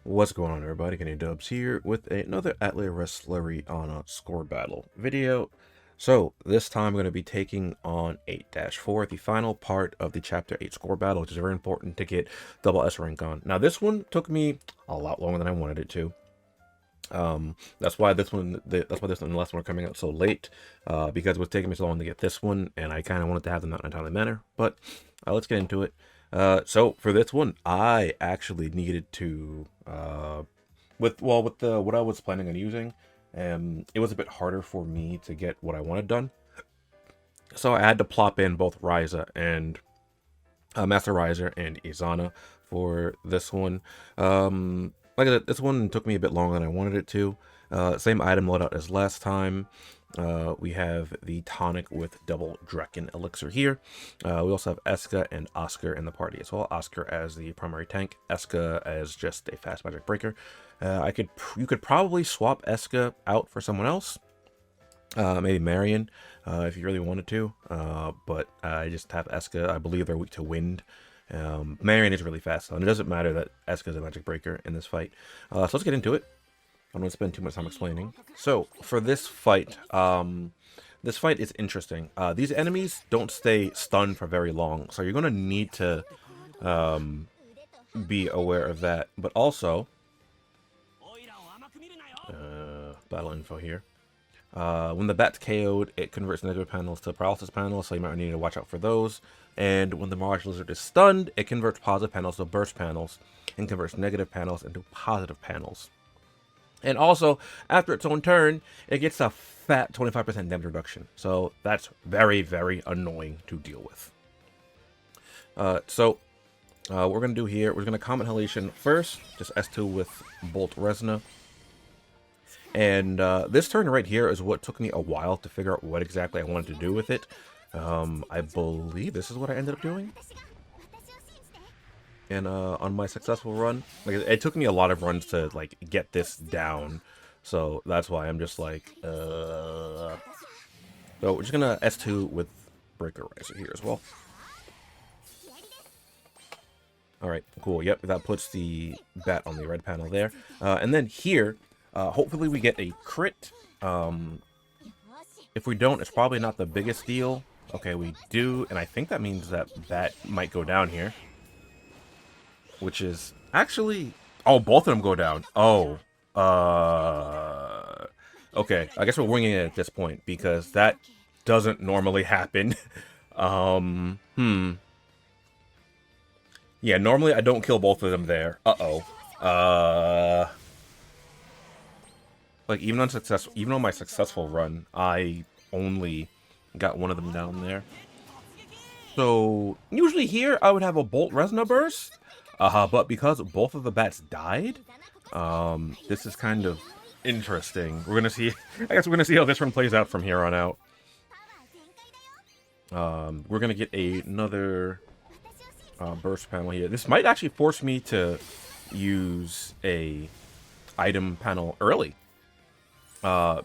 What's going on, everybody? Kenny Dubs here with another Atelier Reslieriana score battle video. So this time I'm going to be taking on 8-4, the final part of the Chapter 8 score battle, which is very important to get double S rank on. Now this one took me a lot longer than I wanted it to. That's why this one and the last one are coming out so late, because it was taking me so long to get this one, and I kind of wanted to have them out in a timely manner. But let's get into it. So for this one, I actually needed to with what I was planning on using, it was a bit harder for me to get what I wanted done. So I had to plop in both Ryza and Master Ryzer and Izana for this one. Like I said, this one took me a bit longer than I wanted it to. Same item loadout as last time. We have the tonic with double Draken elixir here. We also have Eska and Oscar in the party as well. Oscar as the primary tank, Eska as just a fast magic breaker. You could probably swap Eska out for someone else. Maybe Marion, if you really wanted to. But I just have Eska. I believe they're weak to wind. Marion is really fast, and it doesn't matter that Eska is a magic breaker in this fight. So let's get into it. I don't want to spend too much time explaining. So for this fight is interesting. These enemies don't stay stunned for very long, so you're going to need to be aware of that. But also, battle info here. When the bat's KO'd, it converts negative panels to paralysis panels, so you might need to watch out for those. And when the Mirage Lizard is stunned, it converts positive panels to burst panels, and converts negative panels into positive panels. And also, after its own turn, it gets a fat 25% damage reduction. So that's very, very annoying to deal with. What we're going to do here, we're going to Comet Halation first, just S2 with Bolt Resna. And this turn right here is what took me a while to figure out what exactly I wanted to do with it. I believe this is what I ended up doing. And on my successful run, like it took me a lot of runs to like get this down, so that's why I'm just like, so we're just gonna S2 with Breaker Riser here as well. All right, cool. Yep, that puts the bat on the red panel there, and then here, hopefully we get a crit. If we don't, it's probably not the biggest deal. Okay, we do, and I think that means that bat might go down here. Which is actually, oh, both of them go down. Oh, okay. I guess we're winging it at this point because that doesn't normally happen. Yeah, normally I don't kill both of them there. Like even on my successful run, I only got one of them down there. So usually here I would have a Bolt Resna burst. But because both of the bats died, this is kind of interesting. We're gonna see. I guess we're gonna see how this one plays out from here on out. We're gonna get another burst panel here. This might actually force me to use a item panel early.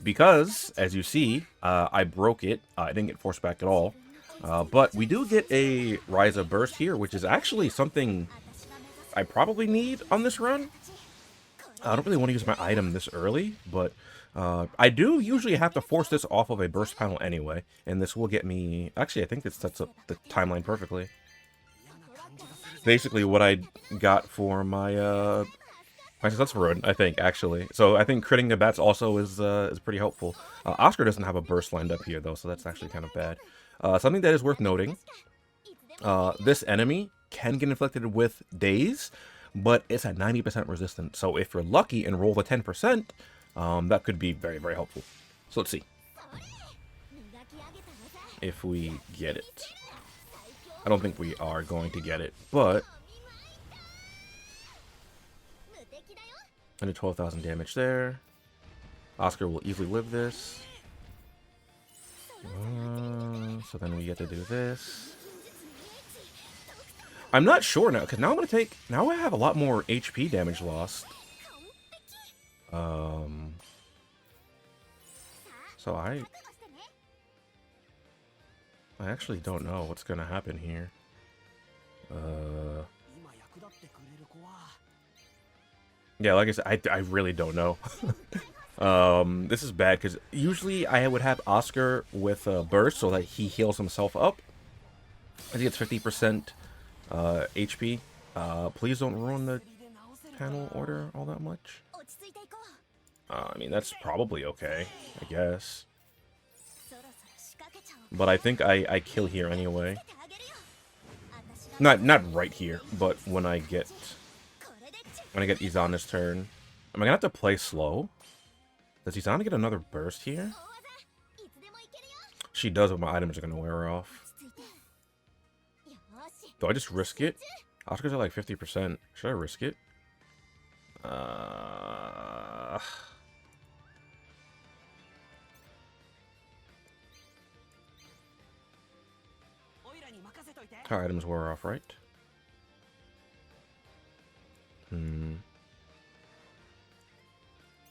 Because, as you see, I broke it. I didn't get forced back at all. But we do get a Ryza burst here, which is actually something I probably need on this run. I don't really want to use my item this early, but I do usually have to force this off of a burst panel anyway, and this will get me... Actually, I think this sets up the timeline perfectly. Basically, what I got for my successful run, I think, actually. So I think critting the bats also is pretty helpful. Oscar doesn't have a burst lined up here, though, so that's actually kind of bad. Something that is worth noting, this enemy can get inflicted with daze, but it's at 90% resistant. So if you're lucky and roll the 10%, that could be very, very helpful. So let's see if we get it. I don't think we are going to get it, but under 12,000 damage there. Oscar will easily live this. So then we get to do this. I'm not sure now, because now I'm going to take... Now I have a lot more HP damage lost. So I actually don't know what's going to happen here. Yeah, like I said, I really don't know. This is bad because usually I would have Oscar with a burst so that he heals himself up. I think it's 50% HP. Please don't ruin the panel order all that much. I mean, that's probably okay, I guess. But I think I kill here anyway. Not right here, but when I get Izana's turn. Am I gonna have to play slow? Does Izana get another burst here? She does, but my items are gonna wear off. Do I just risk it? Oscar's at like 50%. Should I risk it? Her items wear off, right?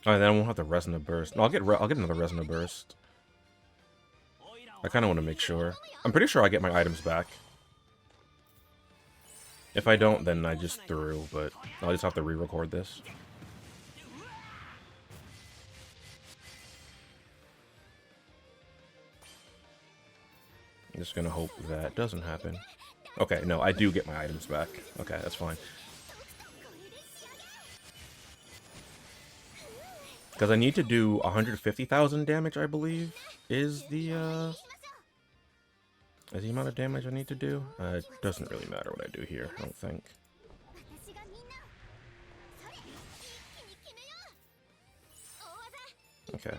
Alright, then I won't have the Resna burst. No, I'll get another Resna burst. I kind of want to make sure. I'm pretty sure I get my items back. If I don't, then I just threw, but I'll just have to re-record this. I'm just gonna hope that doesn't happen. Okay, no, I do get my items back. Okay, that's fine. Because I need to do 150,000 damage, I believe, is the amount of damage I need to do. It doesn't really matter what I do here, I don't think. Okay.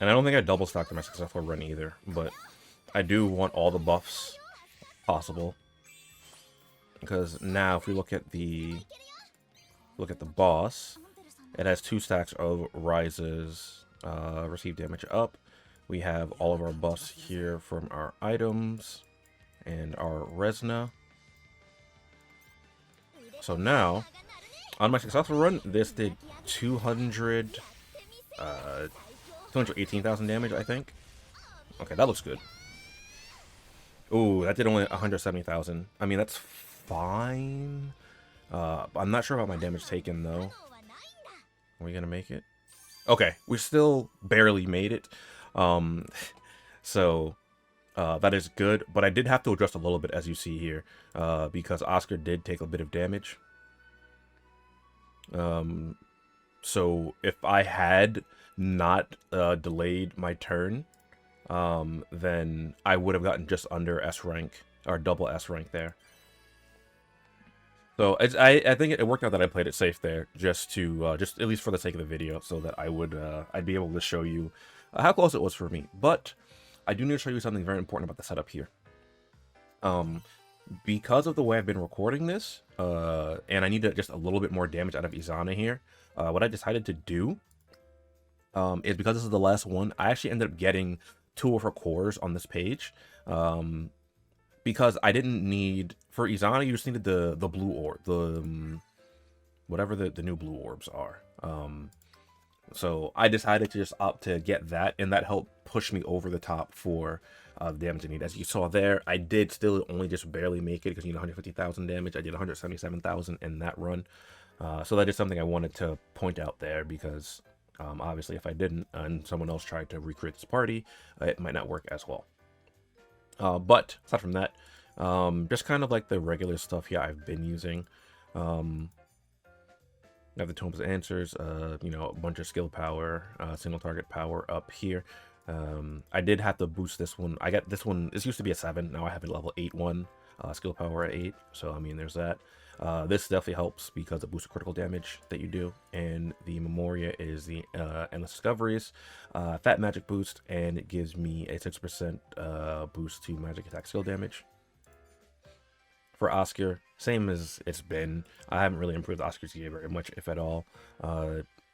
And I don't think I double stacked my successful run either, but I do want all the buffs possible. Because now if we look at the boss, it has 2 stacks of rises, receive damage up. We have all of our buffs here from our items and our Resna. So now, on my successful run, this did 218,000 damage, I think. Okay, that looks good. Ooh, that did only 170,000. I mean, that's fine. I'm not sure about my damage taken, though. Are we gonna make it? Okay, we still barely made it. So that is good, but I did have to adjust a little bit, as you see here, because Oscar did take a bit of damage. So if I had not delayed my turn, then I would have gotten just under S rank, or double S rank there. So I think it worked out that I played it safe there, just at least for the sake of the video, so that I'd be able to show you how close it was for me. But I do need to show you something very important about the setup here. Because of the way I've been recording this, and I need just a little bit more damage out of Izana here, what I decided to do is, because this is the last one, I actually ended up getting 2 of her cores on this page. Because I didn't need, for Izana, you just needed the blue orb, whatever the new blue orbs are. So I decided to just opt to get that, and that helped push me over the top for the damage I need. As you saw there, I did still only just barely make it because you need 150,000 damage. I did 177,000 in that run. So that is something I wanted to point out there, because obviously if I didn't and someone else tried to recreate this party, it might not work as well. But aside from that, just kind of like the regular stuff here I've been using. I have the Tomes Answers, you know, a bunch of skill power, single target power up here. I did have to boost this one. I got this one, this used to be a 7, now I have a level 8 one, skill power at 8, so I mean there's that. This definitely helps because it boosts critical damage that you do, and the Memoria is the Endless Discoveries, Fat Magic boost, and it gives me a 6% boost to magic attack skill damage. For Oscar, same as it's been. I haven't really improved Oscar's gear very much, if at all.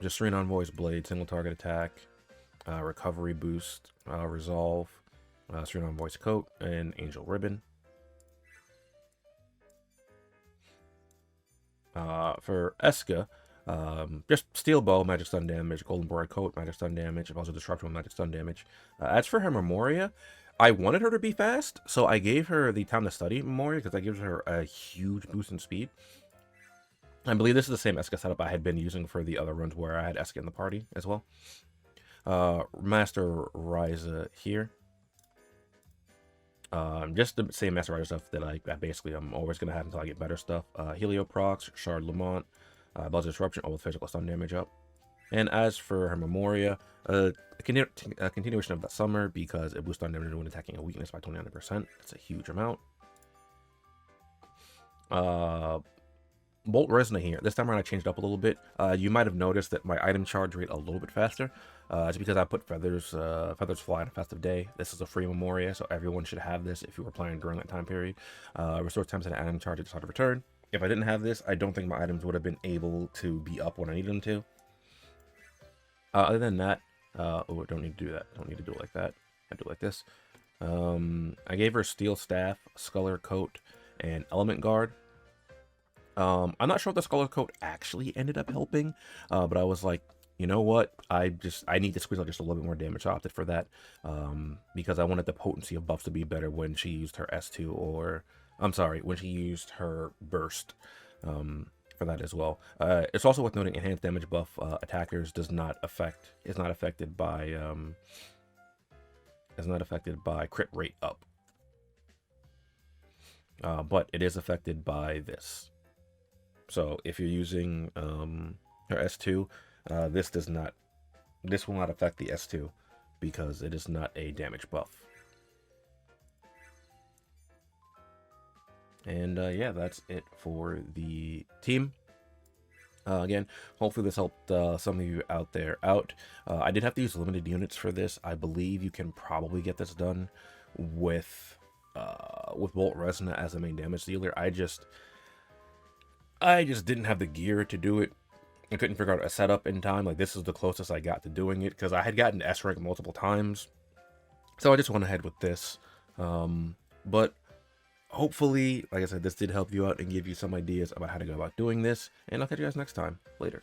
Just Serene Envoy's Blade, single target attack, recovery boost, resolve, Serene Envoy's coat, and Angel Ribbon. For Eska, just Steel Bow, magic stun damage, Golden Board coat, magic stun damage, also Disruption, magic stun damage. As for her Memoria, I wanted her to be fast, so I gave her the Time to Study Memoria, because that gives her a huge boost in speed. I believe this is the same Eska setup I had been using for the other runs where I had Eska in the party as well. Master Ryza here. Just the same Master Rider stuff that basically I'm always gonna have until I get better stuff. Helioprox, Shard Lamont, Buzz Disruption, all with physical stun damage up. And as for her Memoria, a continuation of that summer because it boosts stun damage when attacking a weakness by 29%. That's a huge amount. Bolt Resna here. This time around I changed up a little bit. You might have noticed that my item charge rate a little bit faster. It's because I put Feathers Fly on a festive day. This is a free Memoria, so everyone should have this if you were playing during that time period. Restores 10% item charge at the start of return. If I didn't have this, I don't think my items would have been able to be up when I needed them to. Other than that, oh, I don't need to do that. I don't need to do it like that. I do it like this. I gave her Steel Staff, Sculler Coat, and Element Guard. I'm not sure if the Sculler Coat actually ended up helping, but I was like, you know what? I need to squeeze out just a little bit more damage. So I opted for that because I wanted the potency of buffs to be better when she used her S2 or, I'm sorry, when she used her burst for that as well. It's also worth noting enhanced damage buff attackers is not affected by crit rate up, but it is affected by this. So if you're using her S2, this will not affect the S2 because it is not a damage buff. And yeah, that's it for the team. Again, hopefully this helped some of you out there out. I did have to use limited units for this. I believe you can probably get this done with Bolt Resna as the main damage dealer. I just didn't have the gear to do it. I couldn't figure out a setup in time. Like, this is the closest I got to doing it because I had gotten S rank multiple times. So I just went ahead with this. But hopefully, like I said, this did help you out and give you some ideas about how to go about doing this. And I'll catch you guys next time. Later.